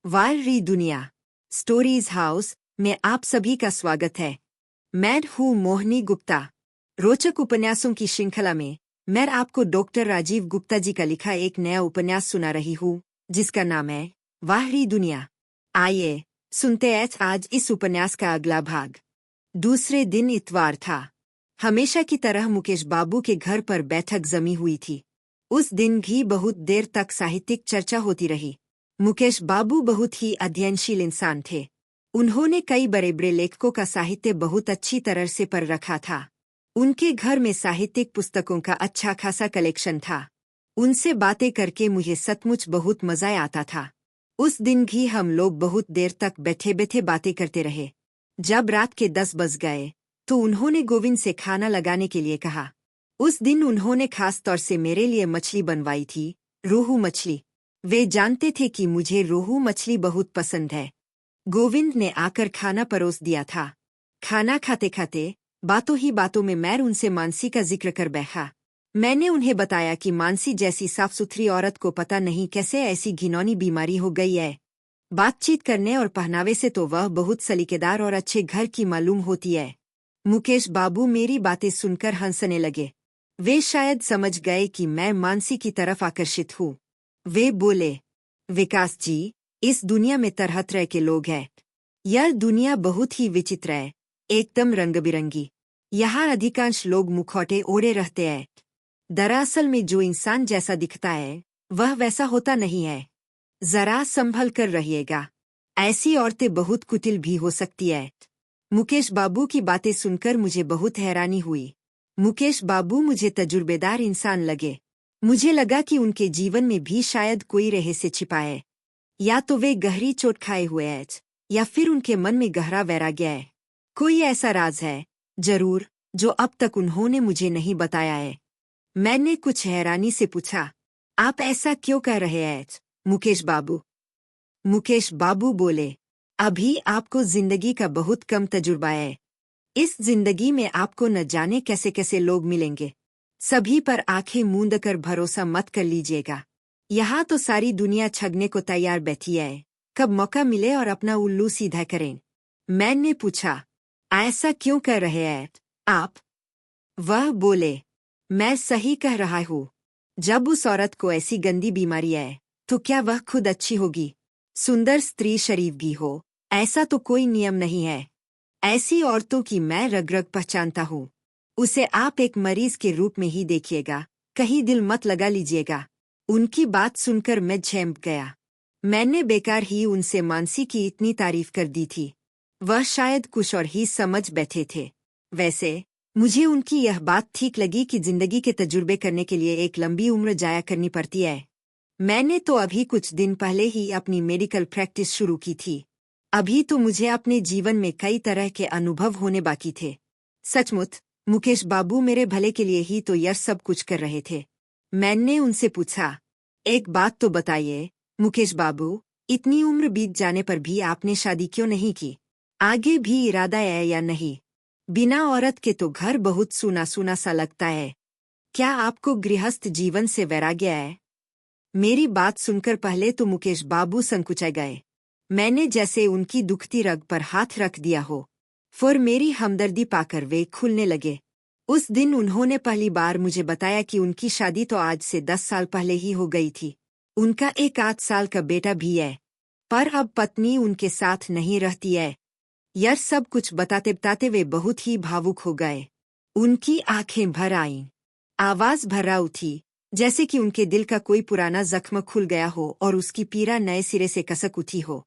वायरी दुनिया stories house में आप सभी का स्वागत है। मैं हूँ मोहिनी गुप्ता। रोचक उपन्यासों की श्रृंखला में मैं आपको डॉक्टर राजीव गुप्ता जी का लिखा एक नया उपन्यास सुना रही हूँ, जिसका नाम है वायरी दुनिया। आइए सुनते हैं आज इस उपन्यास का अगला भाग। दूसरे दिन इतवार था। हमेशा की तरह मुकेश बाबू के घर पर बैठक जमी हुई थी। उस दिन भी बहुत देर तक साहित्यिक चर्चा होती रही। मुकेश बाबू बहुत ही अध्ययनशील इंसान थे। उन्होंने कई बड़े बड़े लेखकों का साहित्य बहुत अच्छी तरह से पढ़ रखा था। उनके घर में साहित्यिक पुस्तकों का अच्छा खासा कलेक्शन था। उनसे बातें करके मुझे सचमुच बहुत मजा आता था। उस दिन भी हम लोग बहुत देर तक बैठे बैठे बातें करते रहे। जब रात के 10 बज गए तो उन्होंने गोविंद से खाना लगाने के लिए कहा। उस दिन उन्होंने खास तौर से मेरे लिए मछली बनवाई थी, रोहू मछली। वे जानते थे कि मुझे रोहू मछली बहुत पसंद है। गोविंद ने आकर खाना परोस दिया था। खाना खाते खाते बातों ही बातों में मैं उनसे मानसी का जिक्र कर बैठा। मैंने उन्हें बताया कि मानसी जैसी साफ सुथरी औरत को पता नहीं कैसे ऐसी घिनौनी बीमारी हो गई है। बातचीत करने और पहनावे से तो वह बहुत सलीकेदार और अच्छे घर की मालूम होती है। मुकेश बाबू मेरी बातें सुनकर हंसने लगे। वे शायद समझ गए कि मैं मानसी की तरफ आकर्षित हूँ। वे बोले, विकास जी, इस दुनिया में तरह तरह के लोग हैं। यह दुनिया बहुत ही विचित्र है, एकदम रंग बिरंगी। यहाँ अधिकांश लोग मुखौटे ओढ़े रहते हैं। दरअसल में जो इंसान जैसा दिखता है वह वैसा होता नहीं है। जरा संभल कर रहिएगा, ऐसी औरतें बहुत कुटिल भी हो सकती है। मुकेश बाबू की बातें सुनकर मुझे बहुत हैरानी हुई। मुकेश बाबू मुझे तजुर्बेदार इंसान लगे। मुझे लगा कि उनके जीवन में भी शायद कोई रहस्य छिपा है। या तो वे गहरी चोट खाए हुए हैं, या फिर उनके मन में गहरा वैराग्य है। कोई ऐसा राज है जरूर, जो अब तक उन्होंने मुझे नहीं बताया है। मैंने कुछ हैरानी से पूछा, आप ऐसा क्यों कह रहे हैं मुकेश बाबू? मुकेश बाबू बोले, अभी आपको जिंदगी का बहुत कम तजुर्बा है। इस जिंदगी में आपको न जाने कैसे कैसे लोग मिलेंगे। सभी पर आंखें मूंद कर भरोसा मत कर लीजिएगा। यहाँ तो सारी दुनिया ठगने को तैयार बैठी है। कब मौका मिले और अपना उल्लू सीधा करें। मैंने पूछा, ऐसा क्यों कर रहे हैं आप? वह बोले, मैं सही कह रहा हूँ। जब उस औरत को ऐसी गंदी बीमारी है तो क्या वह खुद अच्छी होगी? सुंदर स्त्री शरीफ भी हो, ऐसा तो कोई नियम नहीं है। ऐसी औरतों की मैं रग रग पहचानता हूँ। उसे आप एक मरीज के रूप में ही देखिएगा, कहीं दिल मत लगा लीजिएगा। उनकी बात सुनकर मैं झेंप गया। मैंने बेकार ही उनसे मानसी की इतनी तारीफ कर दी थी। वह शायद कुछ और ही समझ बैठे थे। वैसे मुझे उनकी यह बात ठीक लगी कि जिंदगी के तजुर्बे करने के लिए एक लंबी उम्र जाया करनी पड़ती है। मैंने तो अभी कुछ दिन पहले ही अपनी मेडिकल प्रैक्टिस शुरू की थी। अभी तो मुझे अपने जीवन में कई तरह के अनुभव होने बाकी थे। सचमुच मुकेश बाबू मेरे भले के लिए ही तो यह सब कुछ कर रहे थे। मैंने उनसे पूछा, एक बात तो बताइए मुकेश बाबू, इतनी उम्र बीत जाने पर भी आपने शादी क्यों नहीं की? आगे भी इरादा है या नहीं? बिना औरत के तो घर बहुत सूना सूना सा लगता है। क्या आपको गृहस्थ जीवन से वैराग्य है? मेरी बात सुनकर पहले तो मुकेश बाबू संकुचाए गए। मैंने जैसे उनकी दुखती रग पर हाथ रख दिया हो। फिर मेरी हमदर्दी पाकर वे खुलने लगे। उस दिन उन्होंने पहली बार मुझे बताया कि उनकी शादी तो आज से 10 साल पहले ही हो गई थी। उनका एक 8 साल का बेटा भी है, पर अब पत्नी उनके साथ नहीं रहती है। यह सब कुछ बताते बताते वे बहुत ही भावुक हो गए। उनकी आंखें भर आईं। आवाज भर्रा उठी, जैसे कि उनके दिल का कोई पुराना जख्म खुल गया हो और उसकी पीड़ा नए सिरे से कसक उठी हो।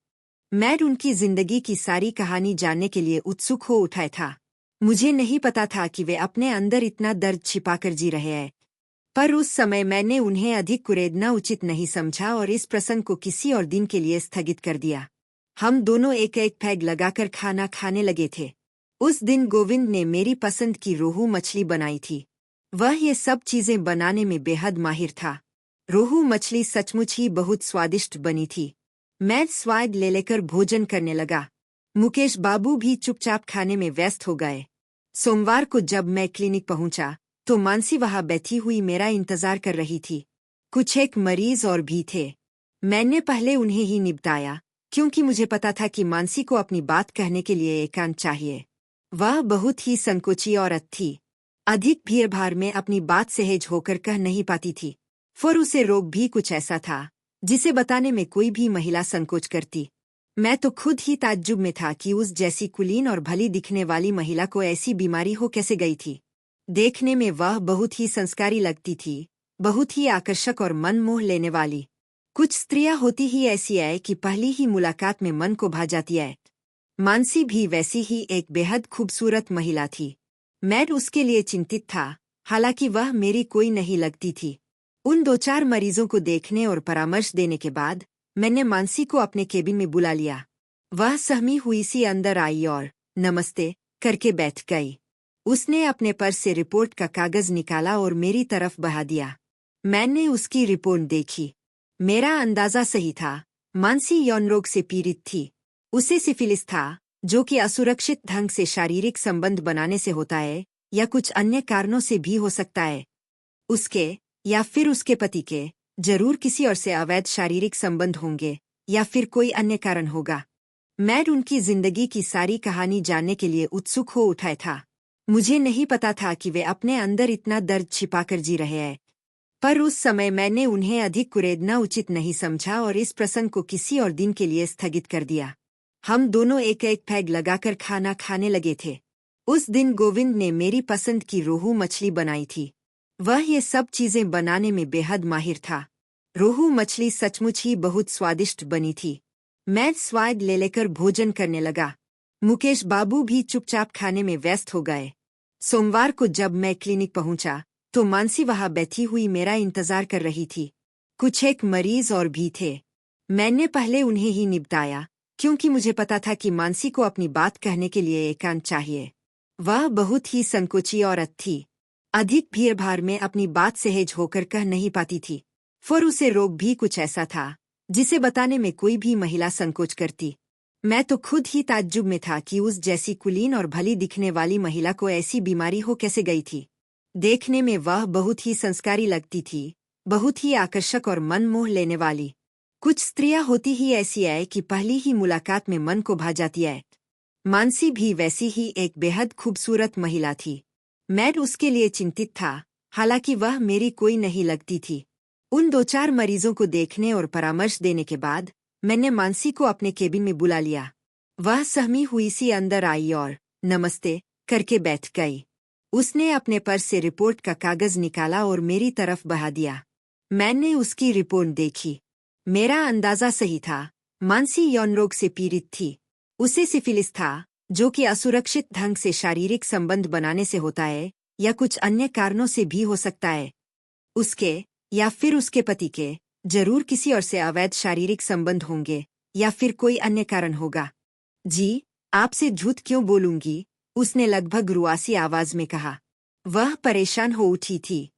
मैं उनकी जिंदगी की सारी कहानी जानने के लिए उत्सुक हो उठा था। मुझे नहीं पता था कि वे अपने अंदर इतना दर्द छिपाकर जी रहे हैं। पर उस समय मैंने उन्हें अधिक कुरेदना उचित नहीं समझा और इस प्रसंग को किसी और दिन के लिए स्थगित कर दिया। हम दोनों एक एक पैग लगाकर खाना खाने लगे थे। उस दिन गोविंद ने मेरी पसंद की रोहू मछली बनाई थी। वह ये सब चीजें बनाने में बेहद माहिर था। रोहू मछली सचमुच ही बहुत स्वादिष्ट बनी थी। मैं स्वाद ले लेकर भोजन करने लगा। मुकेश बाबू भी चुपचाप खाने में व्यस्त हो गए। सोमवार को जब मैं क्लिनिक पहुंचा तो मानसी वहां बैठी हुई मेरा इंतजार कर रही थी। कुछ एक मरीज और भी थे। मैंने पहले उन्हें ही निपटाया, क्योंकि मुझे पता था कि मानसी को अपनी बात कहने के लिए एकांत चाहिए। वह बहुत ही संकोची औरत थी। अधिक भीड़ भाड़ में अपनी बात सहज होकर कह नहीं पाती थी। फिर उसे रोग भी कुछ ऐसा था जिसे बताने में कोई भी महिला संकोच करती। मैं तो खुद ही ताज्जुब में था कि उस जैसी कुलीन और भली दिखने वाली महिला को ऐसी बीमारी हो कैसे गई थी। देखने में वह बहुत ही संस्कारी लगती थी, बहुत ही आकर्षक और मन मोह लेने वाली। कुछ स्त्रियां होती ही ऐसी है कि पहली ही मुलाकात में मन को भा जाती है। मानसी भी वैसी ही एक बेहद खूबसूरत महिला थी। मैं उसके लिए चिंतित था, हालांकि वह मेरी कोई नहीं लगती थी। उन 2-4 मरीजों को देखने और परामर्श देने के बाद मैंने मानसी को अपने केबिन में बुला लिया। वह सहमी हुई सी अंदर आई और नमस्ते करके बैठ गई। उसने अपने पर्स से रिपोर्ट का कागज निकाला और मेरी तरफ बढ़ा दिया। मैंने उसकी रिपोर्ट देखी। मेरा अंदाजा सही था, मानसी यौन रोग से पीड़ित थी। उसे सिफिलिस था, जो कि असुरक्षित ढंग से शारीरिक संबंध बनाने से होता है या कुछ अन्य कारणों से भी हो सकता है। उसके या फिर उसके पति के जरूर किसी और से अवैध शारीरिक संबंध होंगे या फिर कोई अन्य कारण होगा। मैं उनकी जिंदगी की सारी कहानी जानने के लिए उत्सुक हो उठा था। मुझे नहीं पता था कि वे अपने अंदर इतना दर्द छिपाकर जी रहे हैं, पर उस समय मैंने उन्हें अधिक कुरेदना उचित नहीं समझा और इस प्रसंग को किसी और दिन के लिए स्थगित कर दिया। हम दोनों एक एक पैग लगाकर खाना खाने लगे थे। उस दिन गोविंद ने मेरी पसंद की रोहू मछली बनाई थी। वह ये सब चीजें बनाने में बेहद माहिर था। रोहू मछली सचमुच ही बहुत स्वादिष्ट बनी थी। मैं स्वाद ले लेकर भोजन करने लगा। मुकेश बाबू भी चुपचाप खाने में व्यस्त हो गए। सोमवार को जब मैं क्लिनिक पहुंचा तो मानसी वहां बैठी हुई मेरा इंतजार कर रही थी। कुछ एक मरीज और भी थे। मैंने पहले उन्हें ही निपटाया, क्योंकि मुझे पता था कि मानसी को अपनी बात कहने के लिए एकांत चाहिए। वह बहुत ही संकोची औरत थी। अधिक भीड़ भाड़ में अपनी बात सहज होकर कह नहीं पाती थी। फिर उसे रोग भी कुछ ऐसा था जिसे बताने में कोई भी महिला संकोच करती। मैं तो खुद ही ताज्जुब में था कि उस जैसी कुलीन और भली दिखने वाली महिला को ऐसी बीमारी हो कैसे गई थी। देखने में वह बहुत ही संस्कारी लगती थी, बहुत ही आकर्षक और मन मोह लेने वाली। कुछ स्त्रियां होती ही ऐसी है कि पहली ही मुलाकात में मन को भा जाती है। मानसी भी वैसी ही एक बेहद खूबसूरत महिला थी। मैं उसके लिए चिंतित था, हालांकि वह मेरी कोई नहीं लगती थी। उन 2-4 मरीजों को देखने और परामर्श देने के बाद मैंने मानसी को अपने केबिन में बुला लिया। वह सहमी हुई सी अंदर आई और नमस्ते करके बैठ गई। उसने अपने पर्स से रिपोर्ट का कागज निकाला और मेरी तरफ बढ़ा दिया। मैंने उसकी रिपोर्ट देखी। मेरा अंदाजा सही था, मानसी यौन रोग से पीड़ित थी। उसे सिफिलिस था, जो कि असुरक्षित ढंग से शारीरिक संबंध बनाने से होता है या कुछ अन्य कारणों से भी हो सकता है। उसके या फिर उसके पति के जरूर किसी और से अवैध शारीरिक संबंध होंगे या फिर कोई अन्य कारण होगा। जी, आपसे झूठ क्यों बोलूंगी, उसने लगभग रुआसी आवाज में कहा। वह परेशान हो उठी थी।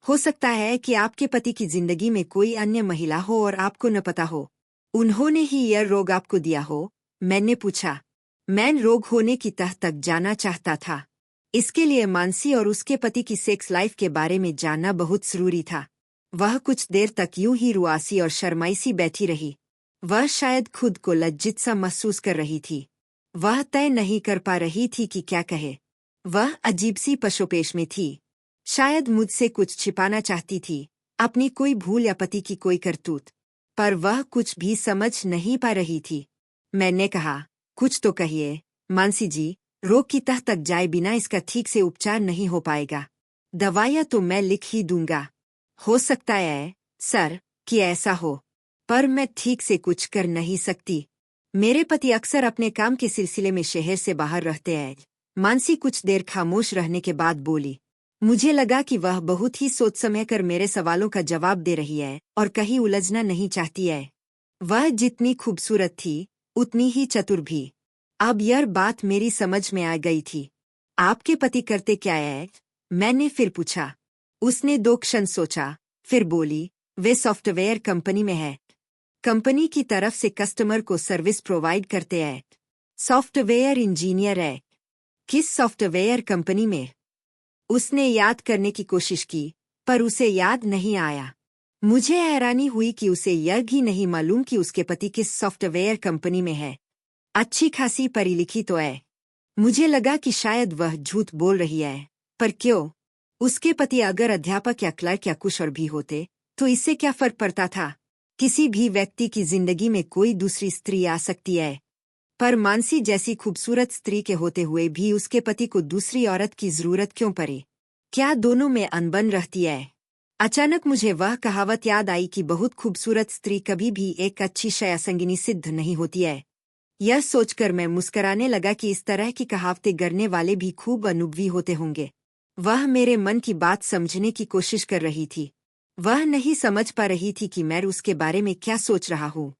हो सकता है कि आपके पति की जिंदगी में कोई अन्य महिला हो और आपको न पता हो। उन्होंने ही यह रोग आपको दिया हो, मैंने पूछा। मैं रोग होने की तह तक जाना चाहता था। इसके लिए मानसी और उसके पति की सेक्स लाइफ के बारे में जानना बहुत जरूरी था। वह कुछ देर तक यूं ही रुआसी और शर्माई सी बैठी रही। वह शायद खुद को लज्जित सा महसूस कर रही थी। वह तय नहीं कर पा रही थी कि क्या कहे। वह अजीब सी पशोपेश में थी। शायद मुझसे कुछ छिपाना चाहती थी, अपनी कोई भूल या पति की कोई करतूत, पर वह कुछ भी समझ नहीं पा रही थी। मैंने कहा, कुछ तो कहिए मानसी जी, रोग की तह तक जाए बिना इसका ठीक से उपचार नहीं हो पाएगा। दवाइयाँ तो मैं लिख ही दूंगा। हो सकता है सर कि ऐसा हो, पर मैं ठीक से कुछ कर नहीं सकती। मेरे पति अक्सर अपने काम के सिलसिले में शहर से बाहर रहते हैं। मानसी कुछ देर खामोश रहने के बाद बोली। मुझे लगा कि वह बहुत ही सोच समझ कर मेरे सवालों का जवाब दे रही है और कहीं उलझना नहीं चाहती है। वह जितनी खूबसूरत थी उतनी ही चतुर भी। अब यह बात मेरी समझ में आ गई थी। आपके पति करते क्या है? मैंने फिर पूछा। उसने 2 क्षण सोचा, फिर बोली, वे सॉफ्टवेयर कंपनी में है। कंपनी की तरफ से कस्टमर को सर्विस प्रोवाइड करते हैं। सॉफ्टवेयर इंजीनियर है। किस सॉफ्टवेयर कंपनी में? उसने याद करने की कोशिश की, पर उसे याद नहीं आया। मुझे हैरानी हुई कि उसे यह भी नहीं मालूम कि उसके पति किस सॉफ्टवेयर कंपनी में है। अच्छी खासी पढ़ी लिखी तो है। मुझे लगा कि शायद वह झूठ बोल रही है, पर क्यों? उसके पति अगर अध्यापक या क्लर्क या कुछ और भी होते तो इससे क्या फर्क पड़ता था? किसी भी व्यक्ति की जिंदगी में कोई दूसरी स्त्री आ सकती है, पर मानसी जैसी खूबसूरत स्त्री के होते हुए भी उसके पति को दूसरी औरत की जरूरत क्यों पड़ी? क्या दोनों में अनबन रहती है? अचानक मुझे वह कहावत याद आई कि बहुत खूबसूरत स्त्री कभी भी एक अच्छी शयासंगिनी सिद्ध नहीं होती है। यह सोचकर मैं मुस्कराने लगा कि इस तरह की कहावतें गढ़ने वाले भी खूब अनुभवी होते होंगे। वह मेरे मन की बात समझने की कोशिश कर रही थी। वह नहीं समझ पा रही थी कि मैं उसके बारे में क्या सोच रहा हूँ।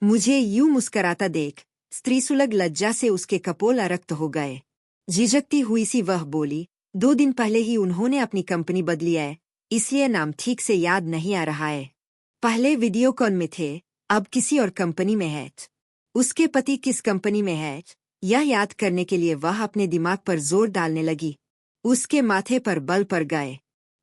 मुझे यूं मुस्कराता देख स्त्री सुलग लज्जा से उसके कपोल अरक्त हो गए। झिझकती हुई सी वह बोली, 2 दिन पहले ही उन्होंने अपनी कंपनी बदली है, इसलिए नाम ठीक से याद नहीं आ रहा है। पहले वीडियोकॉन में थे, अब किसी और कंपनी में है। उसके पति किस कंपनी में है, यह याद करने के लिए वह अपने दिमाग पर जोर डालने लगी। उसके माथे पर बल पड़ गए।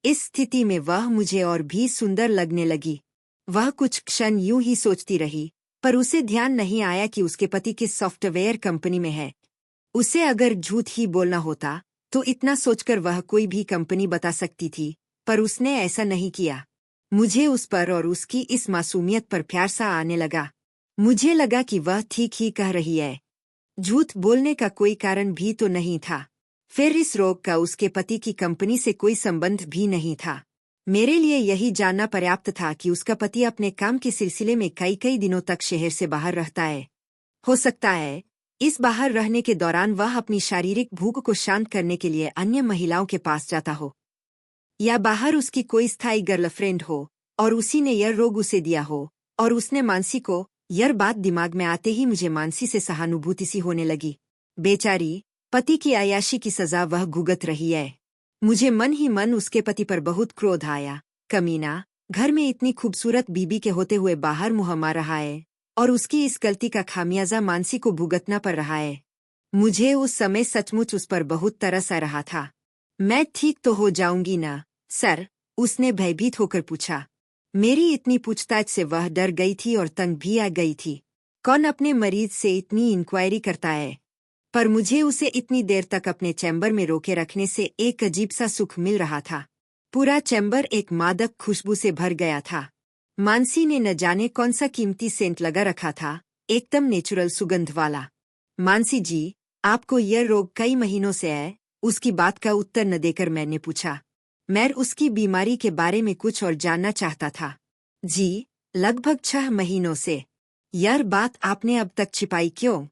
इस स्थिति में वह मुझे और भी सुंदर लगने लगी। वह कुछ क्षण यूं ही सोचती रही, पर उसे ध्यान नहीं आया कि उसके पति किस सॉफ्टवेयर कंपनी में है। उसे अगर झूठ ही बोलना होता तो इतना सोचकर वह कोई भी कंपनी बता सकती थी, पर उसने ऐसा नहीं किया। मुझे उस पर और उसकी इस मासूमियत पर प्यार सा आने लगा। मुझे लगा कि वह ठीक ही कह रही है। झूठ बोलने का कोई कारण भी तो नहीं था। फिर इस रोग का उसके पति की कंपनी से कोई संबंध भी नहीं था। मेरे लिए यही जानना पर्याप्त था कि उसका पति अपने काम के सिलसिले में कई कई दिनों तक शहर से बाहर रहता है। हो सकता है इस बाहर रहने के दौरान वह अपनी शारीरिक भूख को शांत करने के लिए अन्य महिलाओं के पास जाता हो, या बाहर उसकी कोई स्थायी गर्लफ्रेंड हो और उसी ने यह रोग उसे दिया हो और उसने मानसी को। यह बात दिमाग में आते ही मुझे मानसी से सहानुभूति सी होने लगी। बेचारी, पति की अय्याशी की सजा वह भुगत रही है। मुझे मन ही मन उसके पति पर बहुत क्रोध आया। कमीना, घर में इतनी खूबसूरत बीबी के होते हुए बाहर मुँह मार रहा है और उसकी इस गलती का खामियाजा मानसी को भुगतना पड़ रहा है। मुझे उस समय सचमुच उस पर बहुत तरस आ रहा था। मैं ठीक तो हो जाऊंगी ना, सर? उसने भयभीत होकर पूछा। मेरी इतनी पूछताछ से वह डर गई थी और तंग भी आ गई थी। कौन अपने मरीज से इतनी इंक्वायरी करता है? पर मुझे उसे इतनी देर तक अपने चैम्बर में रोके रखने से एक अजीब सा सुख मिल रहा था। पूरा चैम्बर एक मादक खुशबू से भर गया था। मानसी ने न जाने कौन सा कीमती सेंट लगा रखा था, एकदम नेचुरल सुगंध वाला। मानसी जी, आपको यह रोग कई महीनों से है? उसकी बात का उत्तर न देकर मैंने पूछा। मैं उसकी बीमारी के बारे में कुछ और जानना चाहता था। जी, लगभग 6 महीनों से। यह बात आपने अब तक छिपाई क्यों?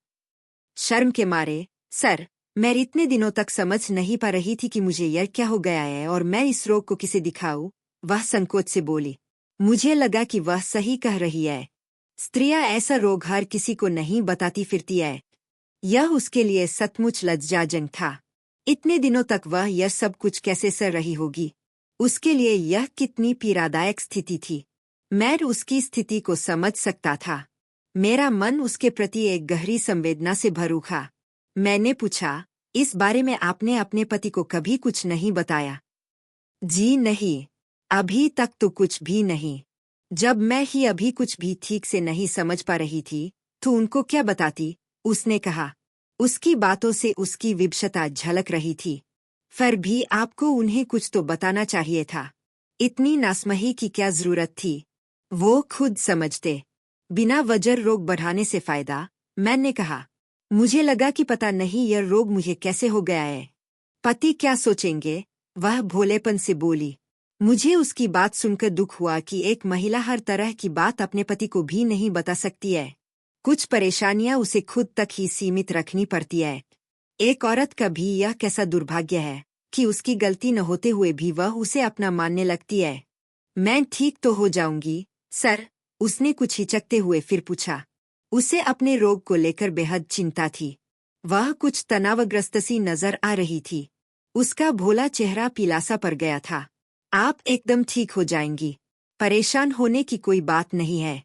शर्म के मारे, सर। मैं इतने दिनों तक समझ नहीं पा रही थी कि मुझे यह क्या हो गया है और मैं इस रोग को किसे दिखाऊं। वह संकोच से बोली। मुझे लगा कि वह सही कह रही है। स्त्रियां ऐसा रोग हर किसी को नहीं बताती फिरती है। यह उसके लिए सचमुच लज्जाजनक था। इतने दिनों तक वह यह सब कुछ कैसे सह रही होगी? उसके लिए यह कितनी पीड़ादायक स्थिति थी। मैं उसकी स्थिति को समझ सकता था। मेरा मन उसके प्रति एक गहरी संवेदना से भर उठा। मैंने पूछा, इस बारे में आपने अपने पति को कभी कुछ नहीं बताया? जी नहीं, अभी तक तो कुछ भी नहीं। जब मैं ही अभी कुछ भी ठीक से नहीं समझ पा रही थी तो उनको क्या बताती? उसने कहा। उसकी बातों से उसकी विवशता झलक रही थी। फिर भी आपको उन्हें कुछ तो बताना चाहिए था। इतनी नासमही की क्या जरूरत थी? वो खुद समझते। बिना वजह रोग बढ़ाने से फायदा, मैंने कहा। मुझे लगा कि पता नहीं यह रोग मुझे कैसे हो गया है। पति क्या सोचेंगे? वह भोलेपन से बोली। मुझे उसकी बात सुनकर दुख हुआ कि एक महिला हर तरह की बात अपने पति को भी नहीं बता सकती है। कुछ परेशानियां उसे खुद तक ही सीमित रखनी पड़ती है। एक औरत का भी यह कैसा दुर्भाग्य है कि उसकी गलती न होते हुए भी वह उसे अपना मानने लगती है। मैं ठीक तो हो जाऊंगी, सर? उसने कुछ हिचकते हुए फिर पूछा। उसे अपने रोग को लेकर बेहद चिंता थी। वह कुछ तनावग्रस्त सी नजर आ रही थी। उसका भोला चेहरा पीलासा पड़ गया था। आप एकदम ठीक हो जाएंगी। परेशान होने की कोई बात नहीं है।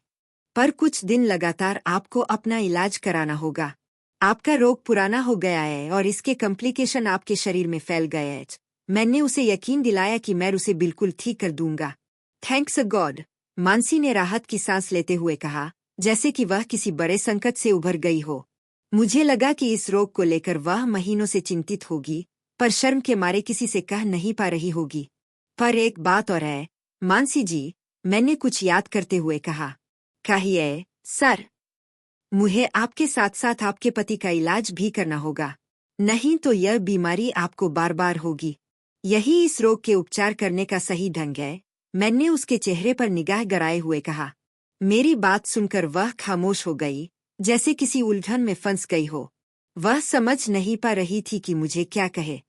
पर कुछ दिन लगातार आपको अपना इलाज कराना होगा। आपका रोग पुराना हो गया है और इसके कॉम्प्लिकेशन आपके शरीर में फैल गए हैं। मैंने उसे यकीन दिलाया कि मैं उसे बिल्कुल ठीक कर दूंगा। थैंक्स गॉड, मानसी ने राहत की सांस लेते हुए कहा, जैसे कि वह किसी बड़े संकट से उभर गई हो। मुझे लगा कि इस रोग को लेकर वह महीनों से चिंतित होगी, पर शर्म के मारे किसी से कह नहीं पा रही होगी। पर एक बात और है, मानसी जी, मैंने कुछ याद करते हुए कहा। कहिए, सर। मुझे आपके साथ साथ आपके पति का इलाज भी करना होगा, नहीं तो यह बीमारी आपको बार बार होगी। यही इस रोग के उपचार करने का सही ढंग है, मैंने उसके चेहरे पर निगाह गड़ाए हुए कहा। मेरी बात सुनकर वह खामोश हो गई, जैसे किसी उलझन में फंस गई हो। वह समझ नहीं पा रही थी कि मुझे क्या कहे।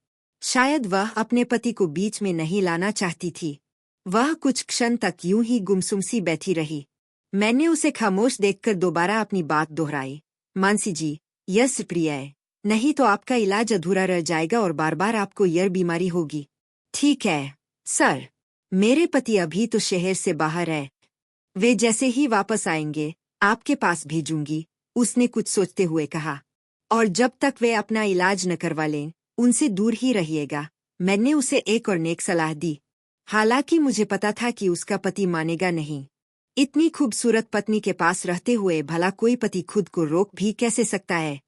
शायद वह अपने पति को बीच में नहीं लाना चाहती थी। वह कुछ क्षण तक यूं ही गुमसुम सी बैठी रही। मैंने उसे खामोश देखकर दोबारा अपनी बात दोहराई। मानसी जी, यह प्रिय है, नहीं तो आपका इलाज अधूरा रह जाएगा और बार बार आपको यह बीमारी होगी। ठीक है, सर। मेरे पति अभी तो शहर से बाहर है। वे जैसे ही वापस आएंगे, आपके पास भेजूंगी, उसने कुछ सोचते हुए कहा। और जब तक वे अपना इलाज न करवा लें, उनसे दूर ही रहिएगा। मैंने उसे एक और नेक सलाह दी। हालांकि मुझे पता था कि उसका पति मानेगा नहीं। इतनी खूबसूरत पत्नी के पास रहते हुए भला कोई पति खुद को रोक भी कैसे सकता है?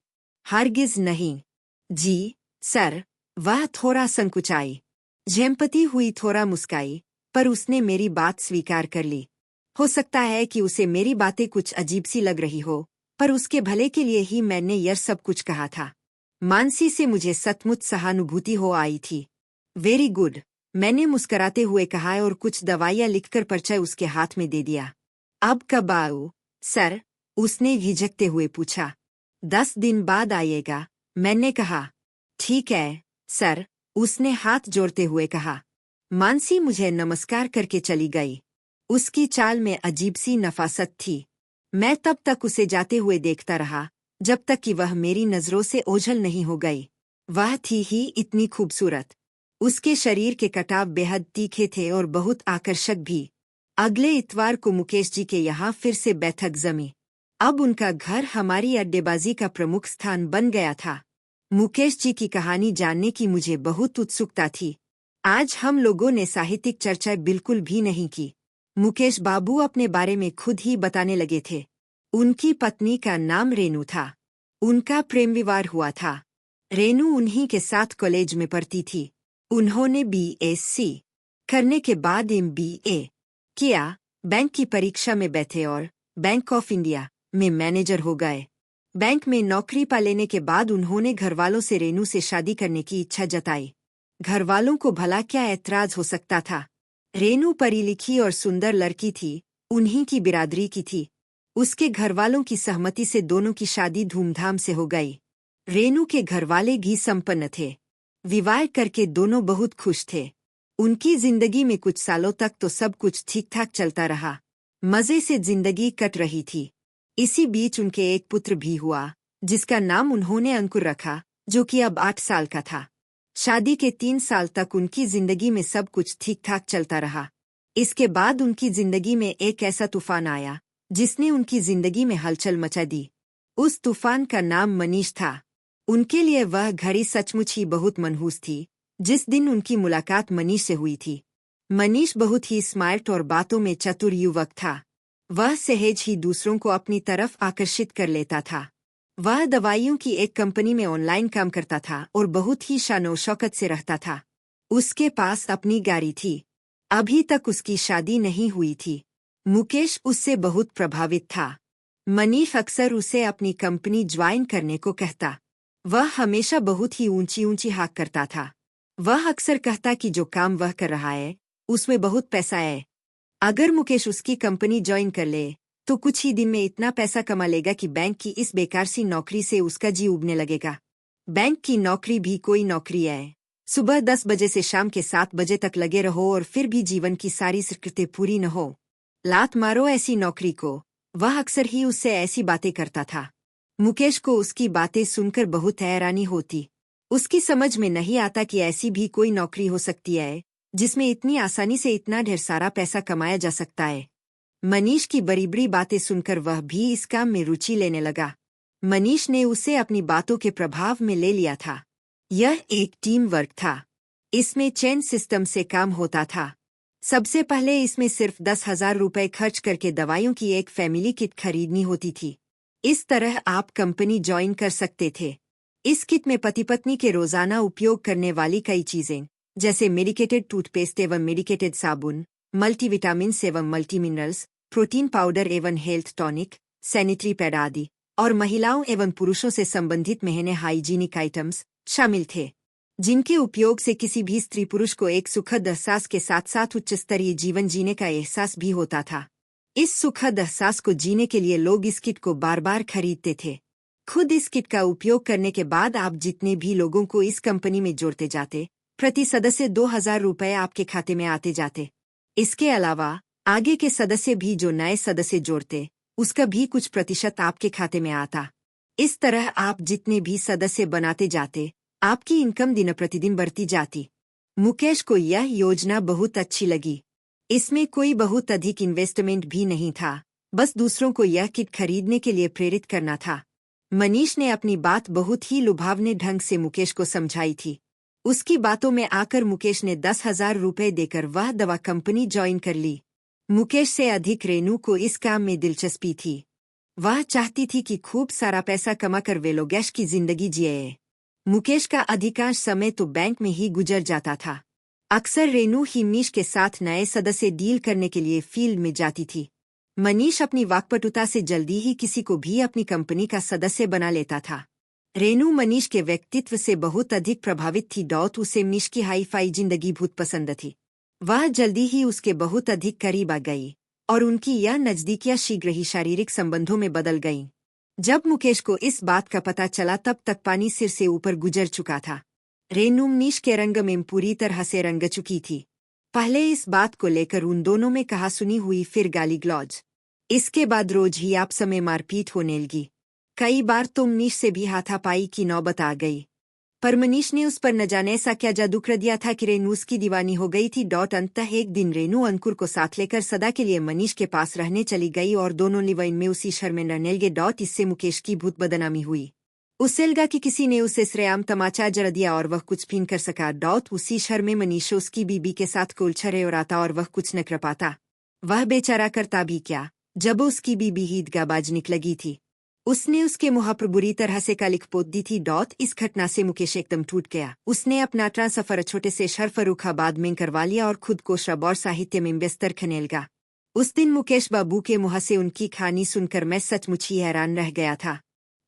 हरगिज नहीं। जी, सर। वह थोड़ा संकुचाई, झेंपती हुई थोड़ा मुस्काई, पर उसने मेरी बात स्वीकार कर ली। हो सकता है कि उसे मेरी बातें कुछ अजीब सी लग रही हो, पर उसके भले के लिए ही मैंने यह सब कुछ कहा था। मानसी से मुझे सचमुच सहानुभूति हो आई थी। वेरी गुड, मैंने मुस्कराते हुए कहा और कुछ दवाइयाँ लिखकर पर्चा उसके हाथ में दे दिया। अब कब आऊं, सर? उसने झिझकते हुए पूछा। 10 दिन बाद आइएगा, मैंने कहा। ठीक है, सर, उसने हाथ जोड़ते हुए कहा। मानसी मुझे नमस्कार करके चली गई। उसकी चाल में अजीब सी नफासत थी। मैं तब तक उसे जाते हुए देखता रहा, जब तक कि वह मेरी नजरों से ओझल नहीं हो गई। वह थी ही इतनी खूबसूरत। उसके शरीर के कटाव बेहद तीखे थे और बहुत आकर्षक भी। अगले इतवार को मुकेश जी के यहाँ फिर से बैठक जमी। अब उनका घर हमारी अड्डेबाजी का प्रमुख स्थान बन गया था। मुकेश जी की कहानी जानने की मुझे बहुत उत्सुकता थी। आज हम लोगों ने साहित्यिक चर्चा बिल्कुल भी नहीं की। मुकेश बाबू अपने बारे में खुद ही बताने लगे थे। उनकी पत्नी का नाम रेनू था। उनका प्रेम विवाह हुआ था। रेनू उन्हीं के साथ कॉलेज में पढ़ती थी। उन्होंने BSc करने के बाद MBA किया, बैंक की परीक्षा में बैठे और बैंक ऑफ इंडिया में मैनेजर हो गए। बैंक में नौकरी पा लेने के बाद उन्होंने घरवालों से रेनू से शादी करने की इच्छा जताई। घरवालों को भला क्या ऐतराज हो सकता था? रेनू पढ़ी लिखी और सुंदर लड़की थी, उन्हीं की बिरादरी की थी। उसके घरवालों की सहमति से दोनों की शादी धूमधाम से हो गई। रेनू के घरवाले भी संपन्न थे। विवाह करके दोनों बहुत खुश थे। उनकी जिंदगी में कुछ सालों तक तो सब कुछ ठीक ठाक चलता रहा। मजे से जिंदगी कट रही थी। इसी बीच उनके एक पुत्र भी हुआ, जिसका नाम उन्होंने अंकुर रखा, जो कि अब 8 साल का था। शादी के 3 साल तक उनकी जिंदगी में सब कुछ ठीक ठाक चलता रहा। इसके बाद उनकी जिंदगी में एक ऐसा तूफान आया, जिसने उनकी जिंदगी में हलचल मचा दी। उस तूफान का नाम मनीष था। उनके लिए वह घड़ी सचमुच ही बहुत मनहूस थी, जिस दिन उनकी मुलाकात मनीष से हुई थी। मनीष बहुत ही स्मार्ट और बातों में चतुर युवक था। वह सहज ही दूसरों को अपनी तरफ आकर्षित कर लेता था। वह दवाइयों की एक कंपनी में ऑनलाइन काम करता था और बहुत ही शानो शौकत से रहता था। उसके पास अपनी गाड़ी थी। अभी तक उसकी शादी नहीं हुई थी। मुकेश उससे बहुत प्रभावित था। मनीष अक्सर उसे अपनी कंपनी ज्वाइन करने को कहता। वह हमेशा बहुत ही ऊंची ऊंची हाँक करता था। वह अक्सर कहता कि जो काम वह कर रहा है, उसमें बहुत पैसा है। अगर मुकेश उसकी कंपनी ज्वाइन कर ले, तो कुछ ही दिन में इतना पैसा कमा लेगा कि बैंक की इस बेकार सी नौकरी से उसका जी उबने लगेगा। बैंक की नौकरी भी कोई नौकरी है। सुबह 10 बजे से शाम के 7 बजे तक लगे रहो और फिर भी जीवन की सारी स्वीकृति पूरी न हो। लात मारो ऐसी नौकरी को। वह अक्सर ही उससे ऐसी बातें करता था। मुकेश को उसकी बातें सुनकर बहुत हैरानी होती। उसकी समझ में नहीं आता कि ऐसी भी कोई नौकरी हो सकती है, जिसमें इतनी आसानी से इतना ढेर सारा पैसा कमाया जा सकता है। मनीष की बड़ी बड़ी बातें सुनकर वह भी इस काम में रुचि लेने लगा। मनीष ने उसे अपनी बातों के प्रभाव में ले लिया था। यह एक टीम वर्क था। इसमें चेन सिस्टम से काम होता था। सबसे पहले इसमें सिर्फ 10,000 रुपए खर्च करके दवाइयों की एक फैमिली किट खरीदनी होती थी। इस तरह आप कंपनी ज्वाइन कर सकते थे। इस किट में पति पत्नी के रोजाना उपयोग करने वाली कई चीजें, जैसे मेडिकेटेड टूथपेस्ट एवं मेडिकेटेड साबुन, मल्टीविटामिन्स एवं मल्टीमिनरल्स, प्रोटीन पाउडर एवं हेल्थ टॉनिक, सैनिटरी पैड आदि और महिलाओं एवं पुरुषों से संबंधित महंगे हाइजीनिक आइटम्स शामिल थे, जिनके उपयोग से किसी भी स्त्री पुरुष को एक सुखद एहसास के साथ साथ उच्च स्तरीय जीवन जीने का एहसास भी होता था। इस सुखद एहसास को जीने के लिए लोग इस किट को बार बार खरीदते थे। खुद इस किट का उपयोग करने के बाद आप जितने भी लोगों को इस कंपनी में जोड़ते जाते, प्रति सदस्य 2,000 रुपए आपके खाते में आते जाते। इसके अलावा आगे के सदस्य भी जो नए सदस्य जोड़ते, उसका भी कुछ प्रतिशत आपके खाते में आता। इस तरह आप जितने भी सदस्य बनाते जाते, आपकी इनकम दिन प्रतिदिन बढ़ती जाती। मुकेश को यह योजना बहुत अच्छी लगी। इसमें कोई बहुत अधिक इन्वेस्टमेंट भी नहीं था, बस दूसरों को यह किट खरीदने के लिए प्रेरित करना था। मनीष ने अपनी बात बहुत ही लुभावने ढंग से मुकेश को समझाई थी। उसकी बातों में आकर मुकेश ने 10,000 रुपए देकर वह दवा कंपनी ज्वाइन कर ली। मुकेश से अधिक रेनू को इस काम में दिलचस्पी थी। वह चाहती थी कि खूब सारा पैसा कमाकर वे लोग ऐश की जिंदगी जिए। मुकेश का अधिकांश समय तो बैंक में ही गुजर जाता था। अक्सर रेनू ही मनीष के साथ नए सदस्य डील करने के लिए फील्ड में जाती थी। मनीष अपनी वाकपटुता से जल्दी ही किसी को भी अपनी कंपनी का सदस्य बना लेता था। रेनू मनीष के व्यक्तित्व से बहुत अधिक प्रभावित थी। उसे मनीष की हाई फाई जिंदगी बहुत पसंद थी। वह जल्दी ही उसके बहुत अधिक करीब आ गई और उनकी यह नजदीकियां शीघ्र ही शारीरिक संबंधों में बदल गईं। जब मुकेश को इस बात का पता चला तब तक पानी सिर से ऊपर गुजर चुका था। रेनू मनीष के रंग में पूरी तरह से रंग चुकी थी। पहले इस बात को लेकर उन दोनों में कहासुनी हुई, फिर गाली गलौज। इसके बाद रोज ही आपस में मारपीट होने लगी। कई बार तो मनीष से भी हाथापाई की नौबत आ गई, पर मनीष ने उस पर न जाने ऐसा क्या जादू कर दिया था कि रेनू उसकी दीवानी हो गई थी। अंततः एक दिन रेनू अंकुर को साथ लेकर सदा के लिए मनीष के पास रहने चली गई और दोनों लिवाइन में उसी शहर में रहने लगे। इससे मुकेश की बहुत बदनामी हुई। उसे लगा कि किसी ने उसे श्रेयाम तमाचा जड़ दिया और वह कुछ भी न कर सका। उसी शहर में मनीष उसकी बीबी के साथ कुलछरे और आता और वह कुछ न कर पाता। वह बेचारा करता भी क्या, जब उसकी बीबी ईदगाहबाज निकलगी थी। उसने उसके मुँह पर बुरी तरह से कालिख पोत दी थी। इस घटना से मुकेश एकदम टूट गया। उसने अपना ट्रांसफर छोटे से शहर फर्रुखाबाद में करवा लिया और खुद को शराब और साहित्य में व्यस्त रखने लगा। उस दिन मुकेश बाबू के मुँह से उनकी कहानी सुनकर मैं सचमुच ही हैरान रह गया था।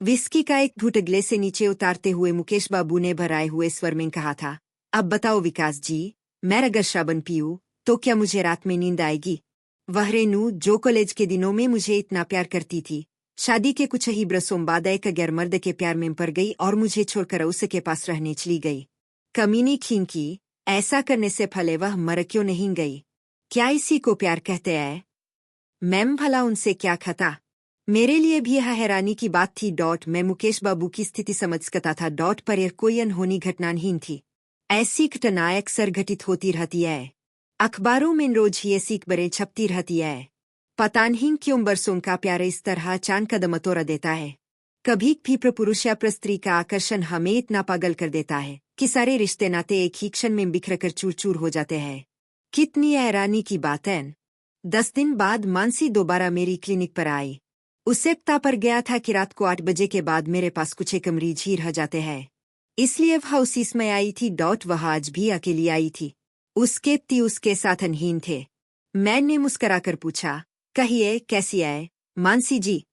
विस्की का एक घूंट अगले से नीचे उतारते हुए मुकेश बाबू ने भराए हुए स्वर में कहा था, अब बताओ विकास जी, मैं अगर शराब पीऊँ तो क्या मुझे रात में नींद आएगी? वह रेनू जो कॉलेज के दिनों में मुझे इतना प्यार करती थी, शादी के कुछ ही बरसों बाद एक गैर मर्द के प्यार में पड़ गई और मुझे छोड़कर उसके पास रहने चली गई। कमीनी खिंकी, ऐसा करने से भले वह मर क्यों नहीं गई? क्या इसी को प्यार कहते हैं? मैम भला उनसे क्या खता? मेरे लिए भी यह हैरानी की बात थी। मैं मुकेश बाबू की स्थिति समझ सकता था। पर यह कोई अनहोनी घटना नहीं थी। ऐसी घटनाएं अक्सर घटित होती रहती है। अखबारों में रोज ही ऐसी खबरें छपती रहती है। पता नहीं क्यों बरसों का प्यार इस तरह चांद कदम तोड़ देता है। कभी भी पुरुष या स्त्री का आकर्षण हमें इतना पागल कर देता है कि सारे रिश्ते नाते एक ही क्षण में बिखर कर चूर चूर हो जाते हैं। कितनी हैरानी की बात है। 10 दिन बाद मानसी दोबारा मेरी क्लिनिक पर आई। उसे पता पर गया था कि रात को 8 बजे के बाद मेरे पास कुछ एक मरीज ही रह जाते हैं, इसलिए वह उसी समय आई थी। वह आज भी अकेली आई थी। उसके पति उसके साथ अनहीन थे। मैंने मुस्कराकर पूछा, कहिए कैसी है मानसी जी?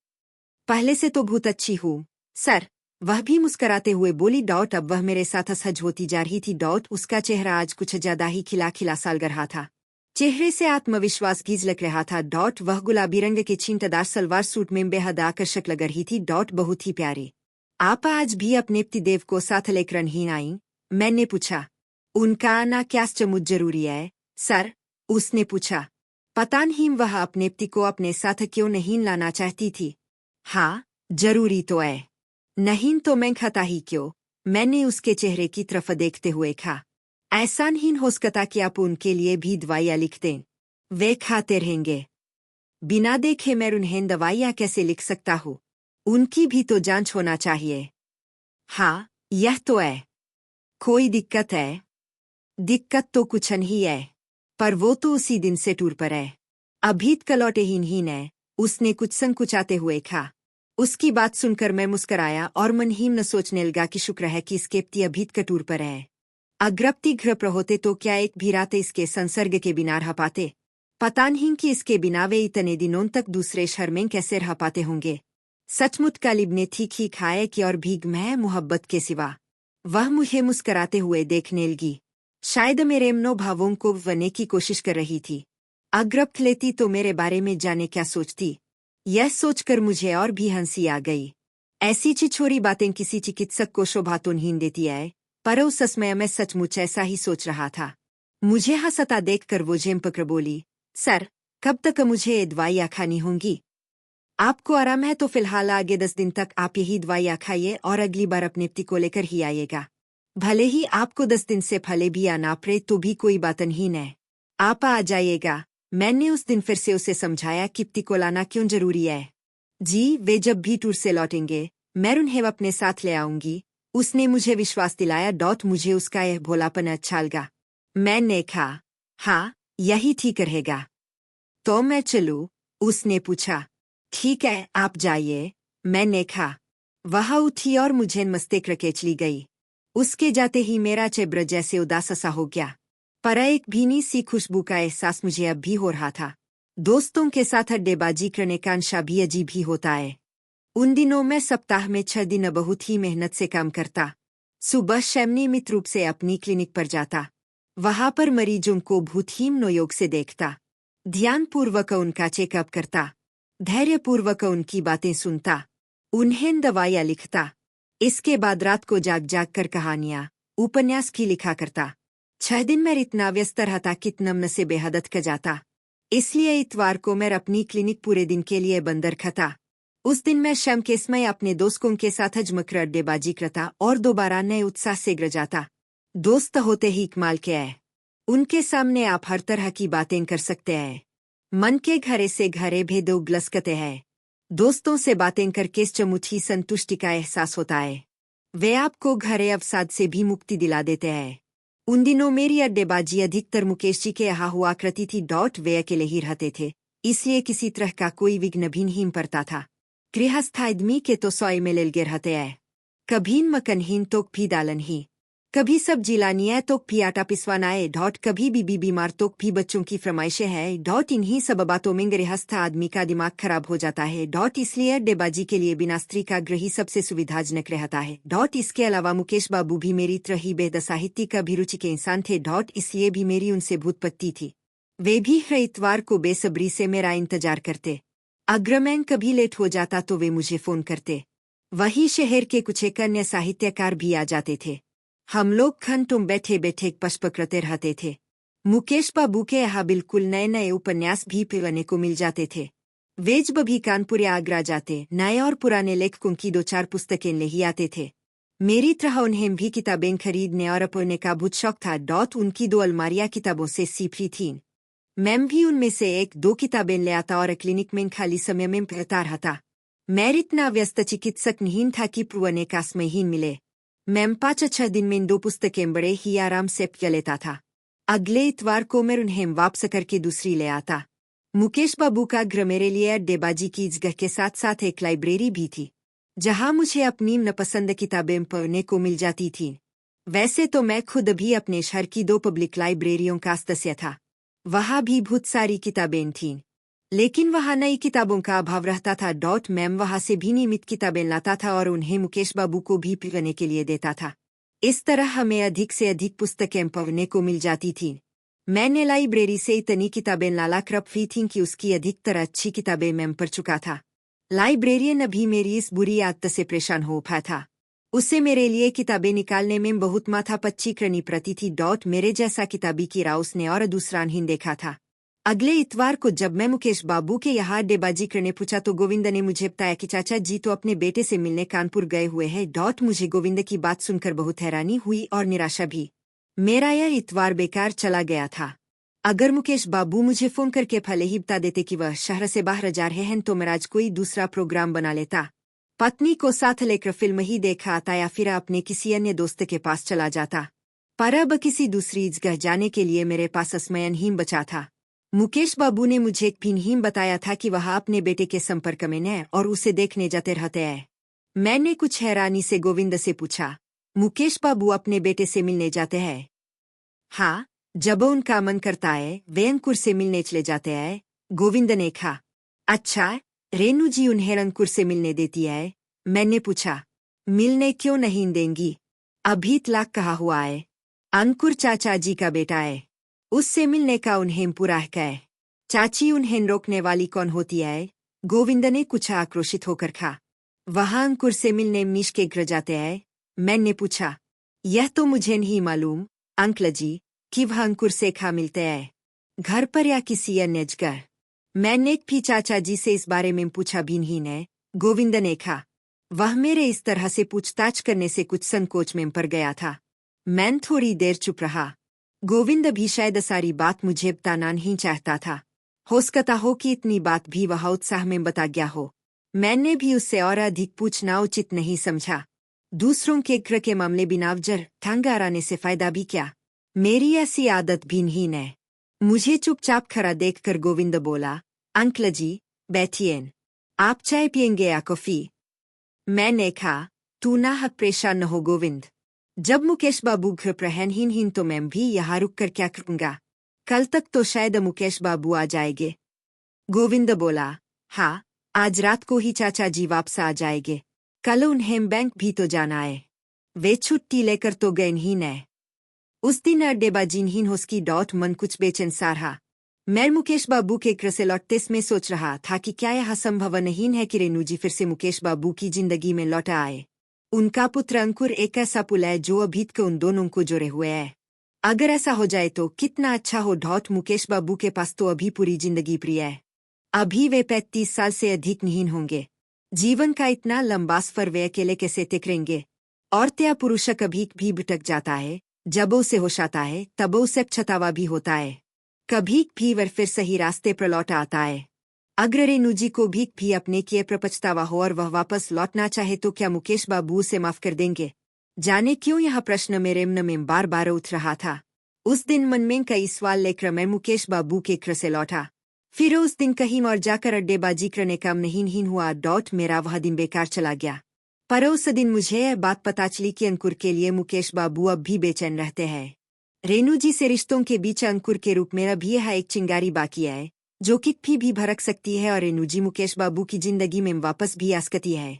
पहले से तो बहुत अच्छी हूँ सर, वह भी मुस्कराते हुए बोली। अब वह मेरे साथ असहज होती जा रही थी। उसका चेहरा आज कुछ ज्यादा ही खिला खिला सा लग रहा था। चेहरे से आत्मविश्वास गीज लग रहा था। वह गुलाबी रंग के छींटदार सलवार सूट में बेहद आकर्षक लग रही थी। बहुत ही प्यारी। आप आज भी अपने पतिदेव को साथ लेकर नहीं आई? मैंने पूछा। उनका आना क्या सचमुच जरूरी है सर? उसने पूछा। पता नहीं वह अपने पति को अपने साथ क्यों नहीं लाना चाहती थी। हाँ, जरूरी तो है। नहीं तो मैं खाता ही क्यों? मैंने उसके चेहरे की तरफ देखते हुए कहा। ऐसा नहीं हो सकता कि आप उनके लिए भी दवाइयाँ लिख दें। वे खाते रहेंगे। बिना देखे मैं उन्हें दवाइयाँ कैसे लिख सकता हूँ? उनकी भी तो जांच होना चाहिए। हाँ, यह तो है। कोई दिक्कत है? दिक्कत तो कुछ नहीं है, पर वो तो उसी दिन से टूर पर है। अभी तक लौटे ही नहीं ने, उसने कुछ संकुचाते हुए कहा। उसकी बात सुनकर मैं मुस्कराया और मन ही न सोचने लगा कि शुक्र है कि इसके पति अभी तक टूर पर है। अग्रप्ति घर होते तो क्या एक भी रात इसके संसर्ग के बिना रह पाते। पता नहीं कि इसके बिना वे इतने दिनों तक दूसरे शहर में कैसे रह पाते होंगे। सचमुच कालिब ने ठीक ही खाया कि और भीग मैं मोहब्बत के सिवा। वह मुझे मुस्कराते हुए देखने लगी। शायद मेरे मनोभावों को वने की कोशिश कर रही थी। अग्रप्त लेती तो मेरे बारे में जाने क्या सोचती। यह सोचकर मुझे और भी हंसी आ गई। ऐसी छिछोरी बातें किसी चिकित्सक को शोभा तो नहीं देती है, पर उस समय मैं सचमुच ऐसा ही सोच रहा था। मुझे हंसता देखकर वो झेम पकड़ बोली, सर, कब तक मुझे ये दवाइयाँ खानी होंगी? आपको आराम है तो फिलहाल आगे 10 दिन तक आप यही दवाइयाँ खाइए और अगली बार अपने पति को लेकर ही आइएगा। भले ही आपको 10 दिन से फले भी आना पड़े तो भी कोई बात नहीं है। आप आ जाइएगा। मैंने उस दिन फिर से उसे समझाया कि पति को लाना क्यों जरूरी है। जी, वे जब भी टूर से लौटेंगे मैं उन्हें अपने साथ ले आऊंगी, उसने मुझे विश्वास दिलाया। मुझे उसका यह भोलापन अच्छा लगा। मैंने कहा, हाँ, यही ठीक रहेगा। तो मैं चलूं? उसने पूछा। ठीक है, आप जाइए, मैंने कहा। वह उठी और मुझे मस्तिष्क रकेच ली गई। उसके जाते ही मेरा चेहरा जैसे उदास सा हो गया, पर एक भीनी सी खुशबू का एहसास मुझे अब भी हो रहा था। दोस्तों के साथ अड्डेबाजी करने का नशा भी अजीब ही होता है। उन दिनों मैं सप्ताह में 6 दिन बहुत ही मेहनत से काम करता। सुबह शाम नियमित रूप से अपनी क्लिनिक पर जाता। वहां पर मरीजों को भूतहीन मनोयोग से देखता, ध्यानपूर्वक उनका चेकअप करता, धैर्यपूर्वक उनकी बातें सुनता, उन्हें दवाइयाँ लिखता। इसके बाद रात को जाग जाग कर कहानियाँ, उपन्यास की लिखा करता। 6 दिन मैं इतना व्यस्त रहता कि नमन से बेहद क जाता। इसलिए इतवार को मैं अपनी क्लिनिक पूरे दिन के लिए बंद रखता। उस दिन मैं शाम के समय अपने दोस्तों के साथ अजमकर अड्डेबाजी करता और दोबारा नए उत्साह से गिर जाता। दोस्त होते ही कमाल के है। उनके सामने आप हर तरह की बातें कर सकते हैं। मन के घरे से घरे भेदो ग्लसकते हैं। दोस्तों से बातें करके चमुची संतुष्टि का एहसास होता है। वे आपको घरे अवसाद से भी मुक्ति दिला देते हैं। उन दिनों मेरी अड्डेबाजी अधिकतर मुकेश जी के यहाँ हुआ करती थी। वे अकेले ही रहते थे, इसलिए किसी तरह का कोई विघ्न भी नहीं पड़ता था। गृहस्थ आदमी के तो 100 में लगे रहते हैं। कभी मकनहीन तो भी दालन ही, कभी सब्जी लानी है तो भी आटा पिसवाना है। कभी बीबी बीमार तो भी बच्चों की फरमाइशें है। इन्हीं सब बातों में गृहस्थ आदमी का दिमाग खराब हो जाता है। इसलिए अड्डेबाजी के लिए बिना स्त्री का ग्रही सबसे सुविधाजनक रहता है। इसके अलावा मुकेश बाबू भी मेरी तरह ही बेहद साहित्यिक अभिरुचि के इंसान थे। इसलिए भी मेरी उनसे भूतपत्ति थी। वे भी हर इतवार को बेसब्री से मेरा इंतजार करते। अगर मैं कभी लेट हो जाता तो वे मुझे फोन करते। वही शहर के कुछ एक अन्य साहित्यकार भी आ जाते थे। हम लोग घंटों बैठे बैठे पष्प करते रहते थे। मुकेश बाबू के यहाँ बिल्कुल नए नए उपन्यास भी पढ़ने को मिल जाते थे। वे जब भी कानपुर या आगरा जाते, नए और पुराने लेखकों की 2-4 पुस्तकें ले ही आते थे। मेरी तरह उन्हें भी किताबें खरीदने और पढ़ने का बहुत शौक था। उनकी 2 अलमारियां किताबों से सीपी थीं। मैं भी उनमें से 1-2 किताबें ले आता और क्लिनिक में खाली समय में पढ़ता रहता। मैं इतना व्यस्त चिकित्सक नहीं था कि पढ़ने का समय ही मिले। मैं 5-6 दिन में 2 पुस्तकें बड़े ही आराम से पढ़ लेता था। अगले इतवार को मैं उन्हें वापस करके दूसरी ले आता। मुकेश बाबू का घर मेरे लिए अड्डेबाजी की जगह के साथ साथ एक लाइब्रेरी भी थी, जहां मुझे अपनी मनपसंद किताबें पढ़ने को मिल जाती थीं। वैसे तो मैं खुद भी अपने शहर की 2 पब्लिक लाइब्रेरियों का सदस्य था। वहां भी बहुत सारी किताबें थीं, लेकिन वहां नई किताबों का अभाव रहता था। मैम वहां से भी नियमित किताबें लाता था और उन्हें मुकेश बाबू को भी पढ़ने के लिए देता था। इस तरह हमें अधिक से अधिक पुस्तकें पढ़ने को मिल जाती थीं। मैंने लाइब्रेरी से इतनी किताबें लाला करपी थीं कि उसकी अधिकतर अच्छी किताबें मैं पढ़ चुका था। लाइब्रेरियन अभी मेरी इस बुरी आदत से परेशान हो पाया था। उसे मेरे लिए किताबें निकालने में बहुत माथापच्ची करनी पड़ती थी। मेरे जैसा किताबी कीड़ा उसने और दूसरा नहीं देखा था। अगले इतवार को जब मैं मुकेश बाबू के यहाँ अड्डेबाजी करने पूछा तो गोविंद ने मुझे बताया कि चाचा जी तो अपने बेटे से मिलने कानपुर गए हुए हैं। मुझे गोविंद की बात सुनकर बहुत हैरानी हुई और निराशा भी। मेरा यह इतवार बेकार चला गया था। अगर मुकेश बाबू मुझे फोन करके पहले ही बता देते कि वह शहर से बाहर जा रहे हैं तो मैं आज कोई दूसरा प्रोग्राम बना लेता। पत्नी को साथ लेकर फिल्म ही देखा आता या फिर अपने किसी अन्य दोस्त के पास चला जाता। पर अब किसी दूसरी जगह जाने के लिए मेरे पास समय नहीं बचा था। मुकेश बाबू ने मुझे एक भी नहीं बताया था कि वह अपने बेटे के संपर्क में है और उसे देखने जाते रहते हैं। मैंने कुछ हैरानी से गोविंद से पूछा, मुकेश बाबू अपने बेटे से मिलने जाते हैं? हाँ, जब उनका मन करता है वे अंकुर से मिलने चले जाते हैं, गोविंद ने कहा। अच्छा, रेनू जी उन्हें अंकुर से मिलने देती है? मैंने पूछा। मिलने क्यों नहीं देंगी? अभी तलाक कहा हुआ है। अंकुर चाचा जी का बेटा है, उससे मिलने का उन्हें पूरा हक है। चाची उन्हें रोकने वाली कौन होती है? गोविंद ने कुछ आक्रोशित होकर कहा। वहाँ अंकुर से मिलने मीश के घर जाते हैं? मैंने पूछा। यह तो मुझे नहीं मालूम अंकल जी कि वह अंकुर से खा मिलते हैं, घर पर या किसी अन्य जगह। मैंने भी चाचा जी से इस बारे में पूछा भी नहीं ने, गोविंद ने कहा। वह मेरे इस तरह से पूछताछ करने से कुछ संकोच में पड़ गया था। मैं थोड़ी देर चुप रहा। गोविंद भी शायद सारी बात मुझे बताना नहीं चाहता था। हो सकता हो कि इतनी बात भी वह उत्साह में बता गया हो। मैंने भी उससे और अधिक पूछना उचित नहीं समझा। दूसरों के घर के मामले बिना वजह ठंगाराने से फायदा भी क्या? मेरी ऐसी आदत भी नहीं है। मुझे चुपचाप खड़ा देखकर गोविंद बोला, अंकल जी बैठिए, आप चाय पियेंगे या कॉफी? मैंने कहा, तू ना हक परेशान न हो गोविंद। जब मुकेश बाबू घर पर हैं तो मैं भी यहाँ रुक कर क्या करूँगा? कल तक तो शायद मुकेश बाबू आ जाएंगे। गोविंद बोला, हाँ, आज रात को ही चाचा जी वापस आ जाएंगे। कल उन्हें बैंक भी तो जाना है। वे छुट्टी लेकर तो गए नहीं न। उस दिन अड्डेबाजी नहीं उसकी डॉट मन कुछ बेचैन सा रहा। मैं मुकेश बाबू के घर से लौटते में सोच रहा था कि क्या यह संभव नहीं है कि रेनू जी फिर से मुकेश बाबू की जिंदगी में लौट आए। उनका पुत्र अंकुर एक ऐसा पुल है जो अभी तक उन दोनों को जोड़े हुए है। अगर ऐसा हो जाए तो कितना अच्छा हो। डॉट मुकेश बाबू के पास तो अभी पूरी जिंदगी प्रिय है। अभी वे 35 साल से अधिक नहीं होंगे। जीवन का इतना लंबा सफर वे अकेले कैसे तिकरेंगे? औरत या पुरुष कभी भी भटक जाता है, जब उसे होश आता है तब उसे पछतावा भी होता है। कभी भी वह फिर सही रास्ते पर लौट आता है। अगर रेनू जी को भी अपने किए पर पछतावा हो और वह वापस लौटना चाहे तो क्या मुकेश बाबू उसे माफ कर देंगे? जाने क्यों यह प्रश्न मेरे मन में बार बार उठ रहा था। उस दिन मन में कई सवाल लेकर मैं मुकेश बाबू के घर से लौटा। फिर उस दिन कहीं और जाकर अड्डेबाजी करने का नहीं हुआ। डॉट मेरा वह दिन बेकार चला गया। पर उस दिन मुझे यह बात पता चली कि अंकुर के लिए मुकेश बाबू अब भी बेचैन रहते हैं। रेनू जी से रिश्तों के बीच अंकुर के रूप में भी यह एक चिंगारी बाकी है जो कि भी भड़क सकती है और रेनू जी मुकेश बाबू की जिंदगी में वापस भी आ सकती है।